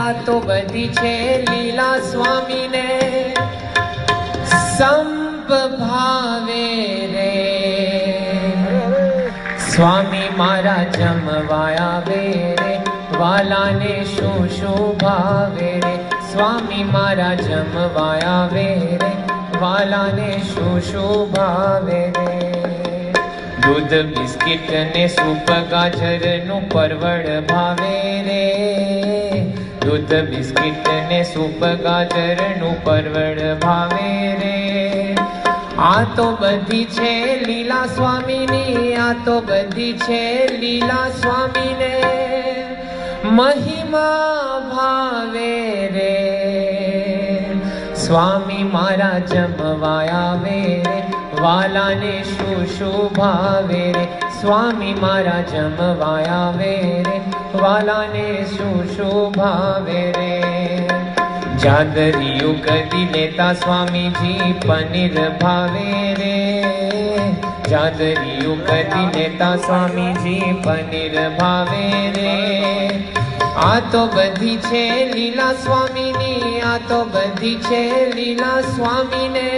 આ તો બધી છે લીલા સ્વામીને સંપ ભાવે રે સ્વામી મારા જમવાયા આવે રે વાલાને શું શું ભાવે રે સ્વામી મારા જમવાયા આવે રે વાલાને શું શું ભાવે રે दूध बिस्किट ने सूप गाजर नु परवड़ भावे रे दूध बिस्किट ने सूप गाजर नु परवड़ भावे रे आ तो बधी छे लीला स्वामी नी आ तो बधी छे लीला स्वामी ने महिमा भावे रे स्वामी मारा जमवाया वे रे वालाने शू शू भावे रे स्वामी मारा जमवाया वे रे वालाने शू शू भावे रे जादरियो कदी लेता स्वामी जी पनीर भावे रे जादरियो कदी लेता स्वामी जी पनीर भावे रे आ तो बधी छे लीला स्वामी नी आ तो बधी छे लीला स्वामी ने